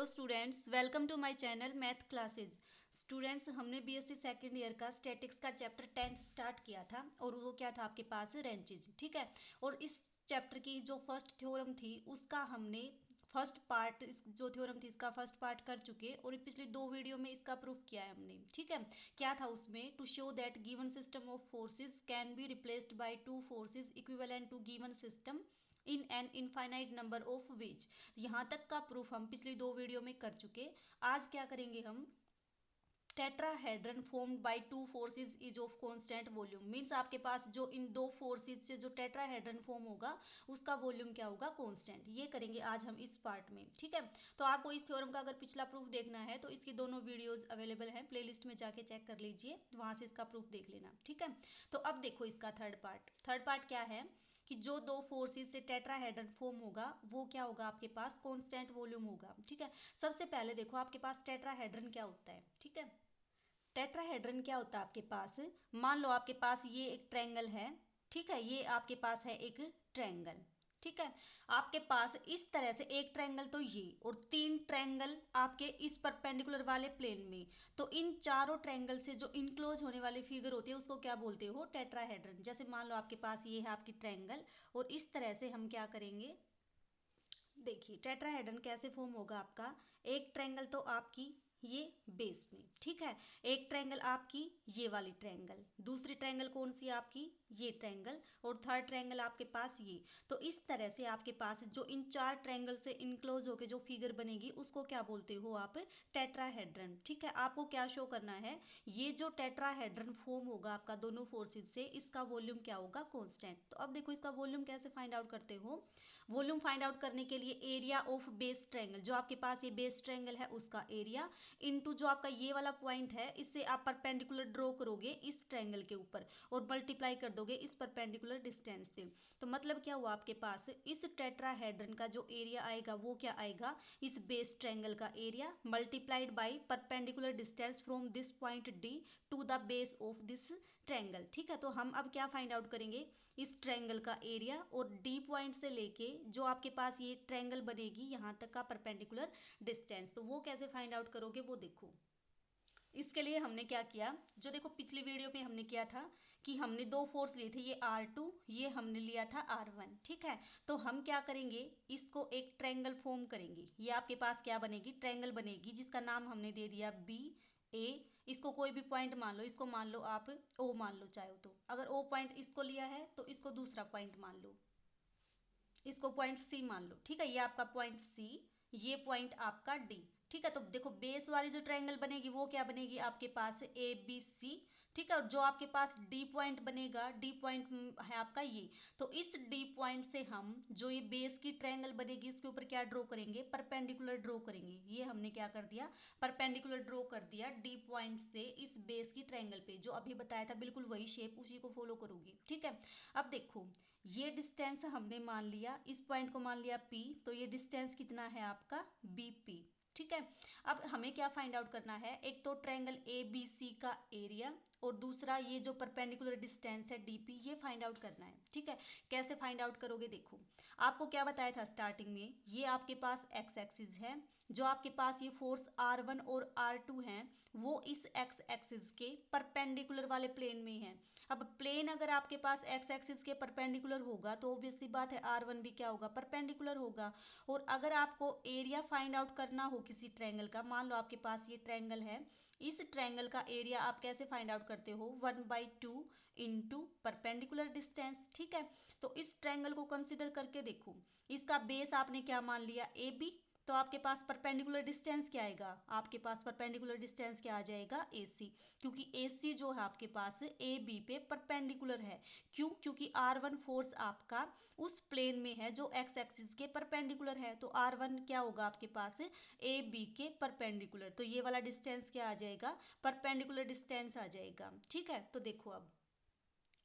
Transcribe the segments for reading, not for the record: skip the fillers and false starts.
Hello students, welcome to my channel math classes. Students, हमने BSc second year का statics का chapter 10th start किया था और वो क्या था आपके पास रेंचेस, ठीक है। और इस चैप्टर की जो फर्स्ट थ्योरम थी उसका हमने फर्स्ट पार्ट, इस जो थ्योरम थी इसका फर्स्ट पार्ट कर चुके और पिछली दो वीडियो में इसका प्रूफ किया है हमने, ठीक है। क्या था उसमें? To show that given system of forces can be replaced by two forces equivalent to given system in an infinite number of ways. यहाँ तक का प्रूफ हम पिछली दो वीडियो में कर चुके। आज क्या करेंगे हम? Tetrahedron formed by two forces is of constant volume. Means आपके पास जो इन दो फोर्सेस से जो टेट्राहेड्रन फॉर्म होगा उसका वॉल्यूम क्या होगा? कांस्टेंट। ये करेंगे आज हम इस पार्ट में, ठीक है। तो आपको इस थ्योरम का अगर पिछला प्रूफ देखना है तो इसकी दोनों वीडियोज अवेलेबल हैं, प्लेलिस्ट में जाके चेक कर लीजिए, वहां से इसका प्रूफ देख लेना, ठीक है। तो अब देखो इसका थर्ड पार्ट क्या है कि जो दो फोर्सेस से टेट्राहेड्रन फॉर्म होगा वो क्या होगा? आपके पास कांस्टेंट वॉल्यूम होगा, ठीक है। सबसे पहले देखो आपके पास टेट्राहेड्रन क्या होता है, ठीक है। टेट्राहेड्रन क्या होता है आपके पास? मान लो आपके पास ये एक ट्रायंगल है, ठीक है। ये आपके पास है एक ट्रायंगल, ठीक है। आपके पास इस तरह से एक ट्रायंगल तो ये और तीन ट्रायंगल आपके इस परपेंडिकुलर वाले प्लेन में। तो इन चारों ट्रायंगल से जो इनक्लोज होने वाली फिगर होती है उसको क्या बोलते हो? टेट्राहेड्रन। जैसे मान लो आपके पास ये है आपकी ट्रायंगल और इस तरह से हम क्या करेंगे, देखिए टेट्राहेड्रन कैसे फॉर्म होगा आपका। एक ट्रायंगल तो आपकी ये बेस में, ठीक है। एक ट्रायंगल आपकी ये वाली ट्रायंगल, दूसरी ट्रायंगल कौन सी आपकी? ये ट्रायंगल, और थर्ड ट्रायंगल आपके पास ये। तो इस तरह से आपके पास जो इन चार ट्रायंगल से इनक्लोज होकर जो फिगर बनेगी उसको क्या बोलते हो आप? टेट्राहेड्रन, ठीक है। आपको क्या शो करना है? ये जो टेट्राहेड्रन फॉर्म होगा आपका दोनों फोर्सेज से, इसका वॉल्यूम क्या होगा? कांस्टेंट। तो अब देखो इसका वॉल्यूम कैसे फाइंड आउट करते हो? वॉल्यूम फाइंड आउट करने के लिए एरिया ऑफ बेस ट्रायंगल, जो आपके पास ये बेस ट्रायंगल है उसका एरिया इनटू जो आपका ये वाला पॉइंट है, इससे आप परपेंडिकुलर ड्रॉ करोगे इस ट्रायंगल के ऊपर और मल्टीप्लाई कर दोगे इस परपेंडिकुलर डिस्टेंस से। तो मतलब क्या हुआ आपके पास? इस टेट्राहेड्रन का जो एरिया आएगा वो क्या आएगा? इस बेस ट्रायंगल का area multiplied by perpendicular distance from this point D to the base of this triangle, ठीक है। तो हम अब क्या फाइंड आउट करेंगे? इस ट्रायंगल का एरिया और डी पॉइंट से लेके जो आपके पास ये ट्रायंगल बनेगी यहाँ तक का परपेंडिकुलर डिस्टेंस। तो वो कैसे फाइंड आउट करोगे वो देखो। इसके लिए हमने क्या किया, जो देखो पिछली वीडियो में हमने किया था कि हमने दो फोर्स लिए थे, ये R2, ये हमने लिया था R1, ठीक है। तो हम क्या करेंगे, इसको एक ट्रायंगल फॉर्म करेंगे। ये आपके पास क्या बनेगी? ट्रायंगल बनेगी, जिसका नाम हमने दे दिया BA। इसको कोई भी पॉइंट मान लो, इसको मान लो आप O मान लो चाहे तो। अगर O पॉइंट इसको लिया है तो इसको दूसरा पॉइंट मान लो, इसको पॉइंट C मान लो, ठीक है। ये आपका पॉइंट C, ये पॉइंट आपका D, ठीक है। तो देखो बेस वाली जो ट्रायंगल बनेगी वो क्या बनेगी आपके पास? ABC, ठीक है। और जो आपके पास D पॉइंट बनेगा, D पॉइंट है आपका ये। तो इस D पॉइंट से हम जो ये बेस की ट्रायंगल बनेगी इसके ऊपर क्या ड्रॉ करेंगे? परपेंडिकुलर ड्रॉ करेंगे। ये हमने क्या कर दिया? परपेंडिकुलर ड्रॉ कर दिया D पॉइंट से इस बेस की ट्रायंगल पे। जो अभी बताया था बिल्कुल वही शेप, उसी को फॉलो करोगी, ठीक है। अब देखो ये डिस्टेंस हमने मान लिया, इस पॉइंट को मान लिया P, तो ये डिस्टेंस कितना है आपका? BP, ठीक है। अब हमें क्या फाइंड आउट करना है? एक तो ट्रायंगल ABC का एरिया और दूसरा ये जो परपेंडिकुलर डिस्टेंस है DP, ये फाइंड आउट करना है, ठीक है। कैसे फाइंड आउट करोगे? देखो आपको क्या बताया था स्टार्टिंग में, ये आपके पास एक्स एक्सिस है, जो आपके पास ये फोर्स R1 और R2 हैं वो इस एक्स एक्सिस के परपेंडिकुलर वाले प्लेन में है। अब प्लेन अगर आपके पास एक्स एक्सिस के परपेंडिकुलर होगा तो ऑब्वियस सी बात है R1 भी क्या होगा? परपेंडिकुलर होगा। और अगर आपको एरिया फाइंड आउट करना हो किसी ट्रायंगल का, मान लो आपके पास ये ट्रायंगल है, इस ट्रायंगल का एरिया आप कैसे फाइंड आउट करते हो? 1/2 इंटू परपेंडिकुलर डिस्टेंस, ठीक है। तो इस ट्रायंगल को कंसिडर करके देखो, इसका बेस आपने क्या मान लिया? AB। तो आपके पास परपेंडिकुलर डिस्टेंस क्या आएगा? आपके पास परपेंडिकुलर डिस्टेंस क्या आ जाएगा? AC। क्योंकि AC जो है आपके पास AB पे परपेंडिकुलर है। क्यों? क्योंकि R1 फोर्स आपका उस प्लेन में है जो एक्स एक्सिस के परपेंडिकुलर है। तो R1 क्या होगा आपके पास? AB के परपेंडिकुलर। तो ये वाला डिस्टेंस क्या आ जाएगा? परपेंडिकुलर डिस्टेंस आ जाएगा, ठीक है। तो देखो अब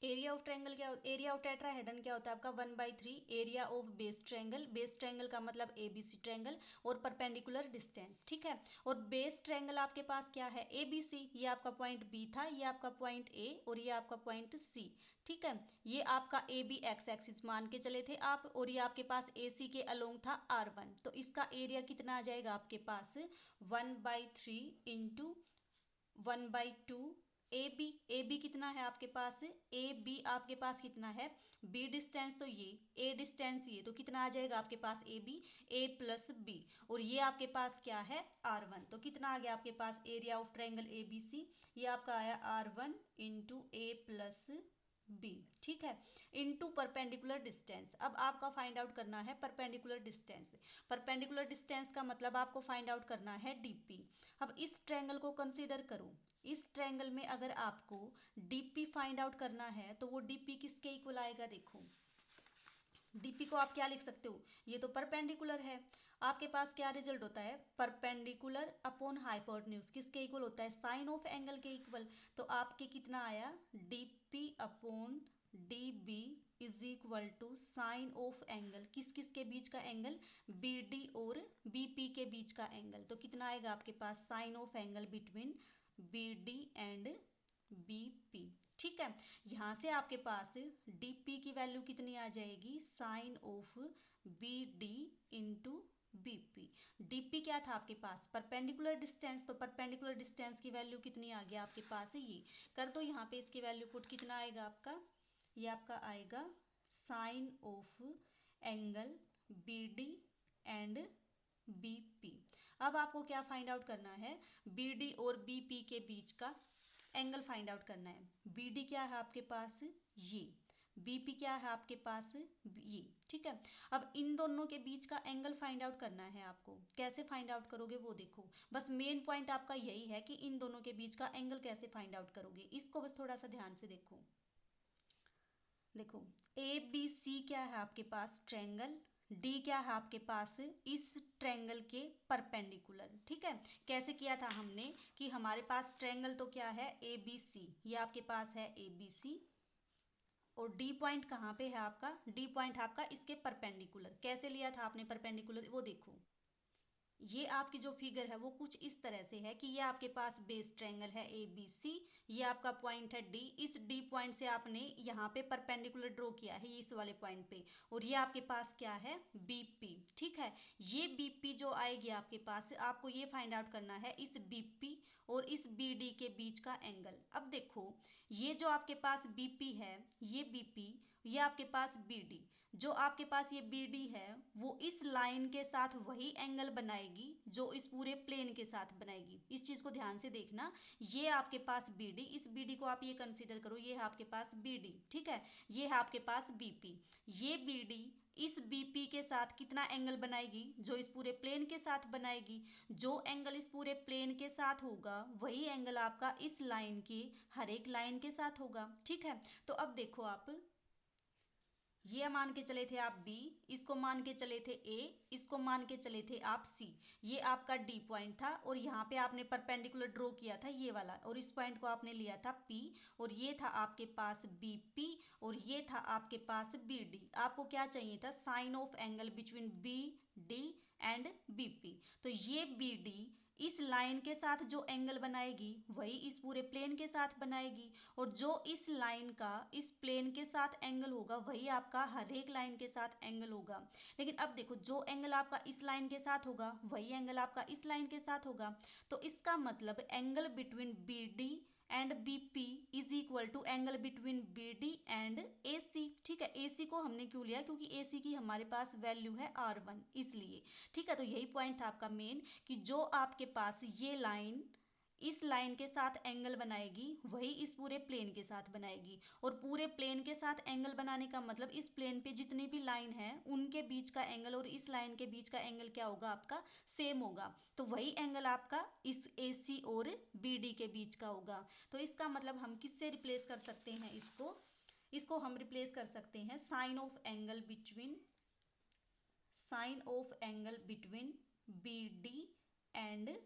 एरिया ऑफ ट्रायंगल क्या होता है, एरिया ऑफ टेट्राहेड्रन क्या होता है आपका 1/3 area of base triangle. Base triangle का मतलब एबीसी ट्रायंगल और परपेंडिकुलर डिस्टेंस, ठीक है। और बेस ट्रायंगल आपके पास क्या है, एबीसी, ये आपका पॉइंट बी था, ये आपका पॉइंट ए और ये आपका पॉइंट सी, ठीक है। ये आपका ए बी एक्स एक्सिस मान के चले थे आप, और ये आपके पास ए सी के अलोंग था R1। तो इसका एरिया कितना आ जाएगा आपके पास 1/3 इंटू 1/2 ए बी कितना है आपके पास, ए बी आपके पास कितना है, बी डिस्टेंस तो ये, ए डिस्टेंस ये, तो कितना आ जाएगा आपके पास A B, A plus B, और ये आपके पास क्या है R1। तो कितना आ गया आपके पास area of triangle A B C, ये आपका आया R1 into a plus B, ठीक है, इनटू परपेंडिकुलर डिस्टेंस। अब आपका फाइंड आउट करना है परपेंडिकुलर डिस्टेंस। परपेंडिकुलर डिस्टेंस का मतलब आपको फाइंड आउट करना है डीपी। अब इस ट्रायंगल को कंसीडर करो, इस ट्रायंगल में अगर आपको डीपी फाइंड आउट करना है तो वो डीपी किसके इक्वल आएगा, देखो डीपी को आप क्या लिख सकते हो, ये तो परपेंडिकुलर है, आपके पास क्या रिजल्ट होता है, परपेंडिकुलर अपॉन हाइपोटेन्यूज किसके इक्वल होता है, साइन ऑफ एंगल के इक्वल। तो आपके कितना आया, DP upon D B is equal to sine of angle, किस किस के बीच का एंगल, बी डी और बी पी के बीच का एंगल। तो कितना आएगा आपके पास sine of angle between B D and B P, ठीक है। यहाँ से आपके पास डीपी की वैल्यू कितनी आ जाएगी, sine of B D into B P. DP क्या था आपके पास, परपेंडिकुलर डिस्टेंस, तो परपेंडिकुलर डिस्टेंस की वैल्यू कितनी आ गया आपके पास, ये कर दो यहाँ पे, इसकी वैल्यू पुट कितना आएगा आपका, ये आपका आएगा sine of angle B D and B P. अब आपको क्या फाइंड आउट करना है, बी डी और बी पी के बीच का एंगल फाइंड आउट करना है। बी डी क्या है आपके पास, ये, बी पी क्या है आपके पास, ये, ठीक है। अब इन दोनों के बीच का एंगल फाइंड आउट करना है आपको, कैसे फाइंड आउट करोगे वो देखो, बस मेन पॉइंट आपका यही है कि इन दोनों के बीच का एंगल कैसे फाइंड आउट करोगे, इसको बस थोड़ा सा ध्यान से देखो। देखो ए बी सी क्या है आपके पास ट्रायंगल, डी क्या है आपके पास इस ट्रायंगल के परपेंडिकुलर, ठीक है। कैसे किया था हमने कि हमारे पास ट्रायंगल तो क्या है ए बी सी, ये आपके पास है ए बी सी, और डी पॉइंट कहाँ पे है आपका, डी पॉइंट आपका इसके परपेंडिकुलर। कैसे लिया था आपने परपेंडिकुलर, वो देखो, ये आपकी जो फिगर है वो कुछ इस तरह से है कि ये आपके पास बेस ट्रायंगल है ए बी सी, ये आपका पॉइंट है डी, इस डी पॉइंट से आपने यहाँ पे परपेंडिकुलर ड्रॉ किया है इस वाले पॉइंट पे, और ये आपके पास क्या है बी पी, ठीक है। ये बी पी जो आएगी आपके पास, आपको ये फाइंड आउट करना है इस बी पी और इस बी डी के बीच का एंगल। अब देखो ये जो आपके पास बी पी है, ये बी पी, ये आपके पास बी डी, जो आपके पास ये बी डी है वो इस लाइन के साथ वही एंगल बनाएगी जो इस पूरे प्लेन के साथ बनाएगी। इस चीज़ को ध्यान से देखना, ये आपके पास बी डी, इस बी डी को आप ये कंसीडर करो, ये है आपके पास बी डी, ठीक है। ये है आपके पास बी पी, ये बी डी इस बी पी के साथ कितना एंगल बनाएगी, जो इस पूरे प्लेन के साथ बनाएगी। जो एंगल इस पूरे प्लेन के साथ होगा वही एंगल आपका इस लाइन के हर एक लाइन के साथ होगा, ठीक है। तो अब देखो आप, ये मान के चले थे आप बी, इसको मान के चले थे ए, इसको मान के चले थे आप सी, ये आपका डी पॉइंट था, और यहाँ पे आपने परपेंडिकुलर ड्रॉ किया था ये वाला, और इस पॉइंट को आपने लिया था पी, और ये था आपके पास बी पी, और ये था आपके पास बी डी। आपको क्या चाहिए था, sine of angle between B D and B P. तो ये बी डी इस लाइन के साथ जो एंगल बनाएगी वही इस पूरे प्लेन के साथ बनाएगी, और जो इस लाइन का इस प्लेन के साथ एंगल होगा वही आपका हर एक लाइन के साथ एंगल होगा। लेकिन अब देखो जो एंगल आपका इस लाइन के साथ होगा वही एंगल आपका इस लाइन के साथ होगा। तो इसका मतलब angle between B D and B P is equal to angle between B D and A C, ठीक है। ए सी को हमने क्यों लिया, क्योंकि ए सी की हमारे पास वैल्यू है R1, इसलिए, ठीक है। तो यही पॉइंट था आपका मेन, कि जो आपके पास ये लाइन इस लाइन के साथ एंगल बनाएगी वही इस पूरे प्लेन के साथ बनाएगी, और पूरे प्लेन के साथ एंगल बनाने का मतलब इस प्लेन पे जितनी भी लाइन है उनके बीच का एंगल और इस लाइन के बीच का एंगल क्या होगा आपका, सेम होगा। तो वही एंगल आपका इस ए सी और बी डी के बीच का होगा। तो इसका मतलब हम किससे रिप्लेस कर सकते हैं, इसको हम रिप्लेस कर सकते हैं sine of angle between B D and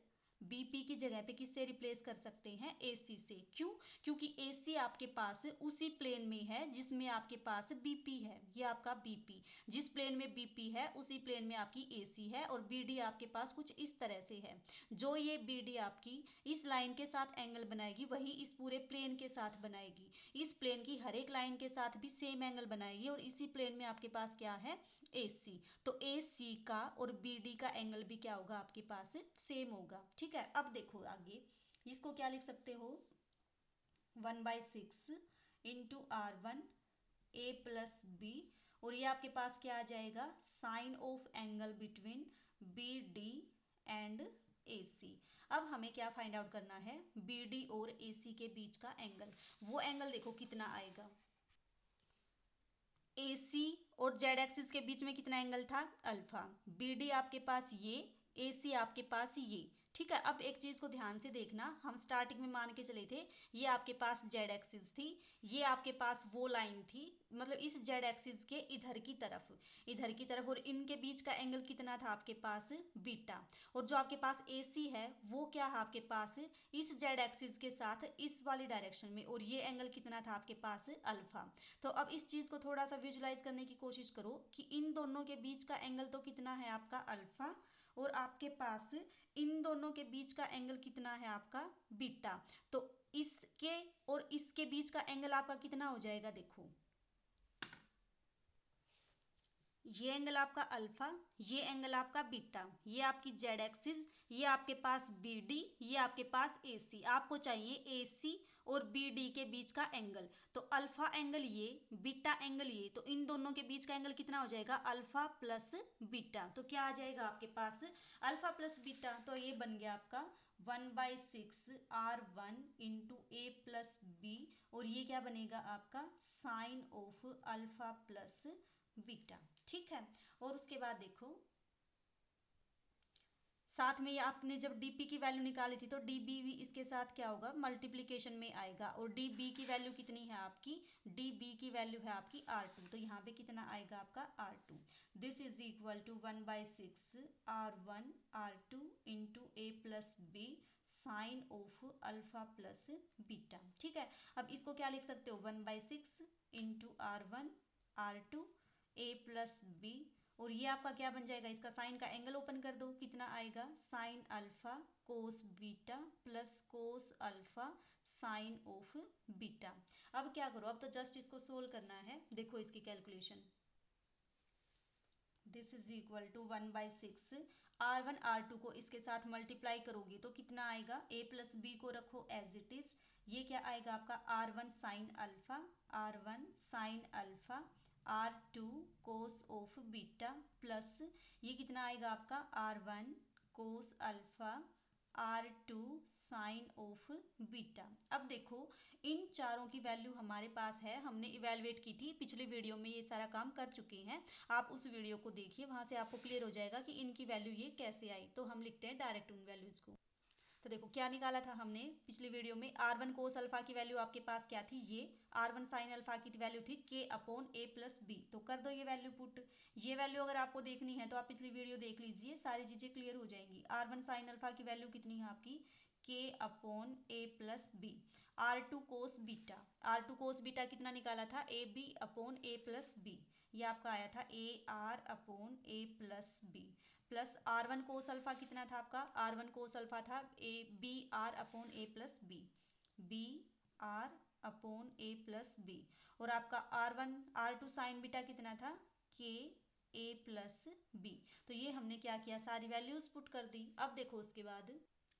BP की जगह पे किससे रिप्लेस कर सकते हैं, एसी से। क्यों? क्योंकि एसी आपके पास उसी प्लेन में है जिसमें आपके पास बीपी है। ये आपका बीपी, जिस प्लेन में बीपी है उसी प्लेन में आपकी एसी है, और बीडी आपके पास कुछ इस तरह से है। जो ये बीडी आपकी इस लाइन के साथ एंगल बनाएगी वही इस पूरे प्लेन के साथ बनाएगी। इस प्लेन की हर एक लाइन के साथ भी सेम एंगल बनाएगी, और इसी प्लेन में आपके पास क्या है, AC। तो AC का और BD का एंगल भी क्या होगा, आपके पास सेम होगा। ठीक है, अब देखो आगे, इसको क्या लिख सकते हो, 1/6 into R1 A plus B, और ये आपके पास क्या आ जाएगा, sine of angle between BD and AC। अब हमें क्या फाइंड आउट करना है, BD और AC के बीच का एंगल। वो एंगल देखो कितना आएगा, AC और Z एक्सिस के बीच में कितना एंगल था, अल्फा। BD आपके पास ये, AC आपके पास ये। ठीक है, अब एक चीज को ध्यान से देखना, हम स्टार्टिंग में मान के चले थे ये आपके पास Z एक्सिस थी, ये आपके पास वो लाइन थी, मतलब इस Z एक्सिस के इधर की तरफ, इधर की तरफ, और इनके बीच का एंगल कितना था आपके पास, बीटा। और जो आपके पास AC है वो क्या है आपके पास, इस Z एक्सिस के साथ इस वाली डायरेक्शन में, और ये एंगल कितना था आपके पास, अल्फा। तो अब इस चीज को थोड़ा सा विजुलाइज करने की कोशिश करो कि इन दोनों के बीच का एंगल तो कितना है आपका, अल्फा, और आपके पास इन दोनों के बीच का एंगल कितना है आपका, बीटा। तो इसके और इसके बीच का एंगल आपका कितना हो जाएगा, देखो ये एंगल आपका अल्फा, ये एंगल आपका बीटा, ये आपकी जेड एक्सिस, ये आपके पास बीडी, ये आपके पास एसी। आपको चाहिए एसी और बीडी के बीच का एंगल। तो अल्फा एंगल ये, बीटा एंगल ये, तो इन दोनों के बीच का एंगल कितना हो जाएगा, अल्फा प्लस बीटा। तो क्या आ जाएगा आपके पास, अल्फा प्लस बीटा। तो ये बन गया आपका 1/6 R1 into a plus B, और ये क्या बनेगा आपका, sine of alpha plus beta. ठीक है, और उसके बाद देखो साथ में ये आपने जब डीपी की वैल्यू निकाली थी तो डीबी भी इसके साथ क्या होगा, मल्टीप्लिकेशन में आएगा। और डीबी की वैल्यू कितनी है आपकी, डीबी की वैल्यू है आपकी R2, तो यहाँ पे कितना आएगा आपका R2। This is equal to 1/6 R1 R2 into a plus b sine of alpha plus beta. ठीक है, अब इसको क्या लिख सकते हो, 1/6 इंटू R1 R2 ए प्लस बी, और ये आपका क्या बन जाएगा, इसका साइन का एंगल ओपन कर दो, कितना आएगा, sine alpha cos beta plus cos alpha sign of beta. अब क्या करो, अब तो जस्ट इसको सोल्व करना है। देखो इसकी calculation, this is equal to 1/6 R1 R2 को इसके साथ मल्टीप्लाई करोगे तो कितना आएगा, a प्लस बी को रखो एज इट इज, ये क्या आएगा आपका R1 sine alpha, R1 sine alpha R2 cos of beta plus ये कितना आएगा आपका R1 cos alpha R2 sine of beta. अब देखो इन चारों की वैल्यू हमारे पास है, हमने इवेलुएट की थी पिछले वीडियो में, ये सारा काम कर चुके हैं। आप उस वीडियो को देखिए, वहां से आपको क्लियर हो जाएगा कि इनकी वैल्यू ये कैसे आई। तो हम लिखते हैं डायरेक्ट उन वैल्यूज को। तो देखो क्या निकाला था हमने पिछली वीडियो में, R1 कोस अल्फा की वैल्यू आपके पास क्या थी, ये R1 साइन अल्फा की वैल्यू थी K upon A plus b. तो कर दो ये वैल्यू पुट। ये वैल्यू अगर आपको देखनी है तो आप पिछली वीडियो देख लीजिए, सारी चीजें क्लियर हो जाएंगी। R1 साइन अल्फा की वैल्यू कितनी है आपकी, K upon A plus b. R2 cos beta, R2 cos beta कितना निकाला था, AB upon A plus b, ये आपका आया था AR upon A plus b, plus R1 cos alpha कितना था आपका, R1 कोस अल्फा था BR upon A plus b, BR upon A plus B, और आपका R2 साइन बीटा कितना था, K A प्लस बी। तो ये हमने क्या किया, सारी वैल्यूज पुट कर दी। अब देखो उसके बाद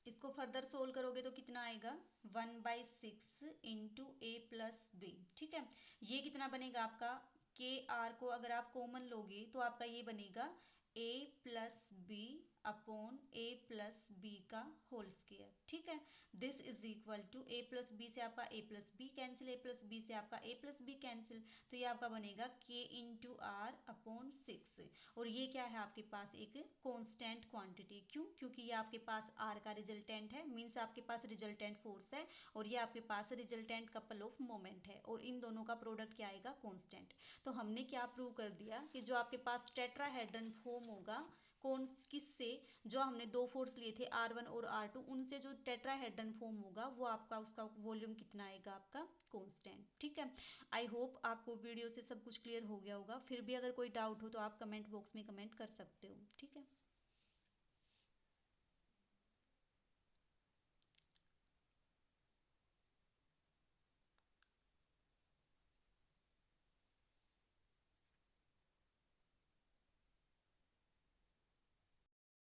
इसको फर्दर सोल्व करोगे तो कितना आएगा, 1/6 इंटू ए प्लस बी। ठीक है, ये कितना बनेगा आपका, के आर को अगर आप कॉमन लोगे तो आपका ये बनेगा a plus b upon a plus b का होल स्क्वायर। ठीक है, this is equal to a plus b से आपका a plus b cancel, a plus b से आपका a प्लस बी कैंसिल, तो ये आपका बनेगा k इंटू आर अपॉन 6। और ये क्या है आपके पास, एक कांस्टेंट क्वांटिटी। क्यों, क्योंकि ये आपके पास r का रिजल्टेंट है, मीन्स आपके पास रिजल्टेंट फोर्स है, और ये आपके पास रिजल्टेंट कपल ऑफ मोमेंट है, और इन दोनों का प्रोडक्ट क्या आएगा, कांस्टेंट। तो हमने क्या प्रूव कर दिया कि जो आपके पास टेट्राहेड्रन फॉर्म होगा कौन किससे, जो हमने दो फोर्स लिए थे R1 और R2, उनसे जो टेट्राहेड्रन फॉर्म होगा वो आपका उसका वॉल्यूम कितना आएगा आपका कांस्टेंट। ठीक है, आई होप आपको वीडियो से सब कुछ क्लियर हो गया होगा। फिर भी अगर कोई डाउट हो तो आप कमेंट बॉक्स में कमेंट कर सकते हो। ठीक है।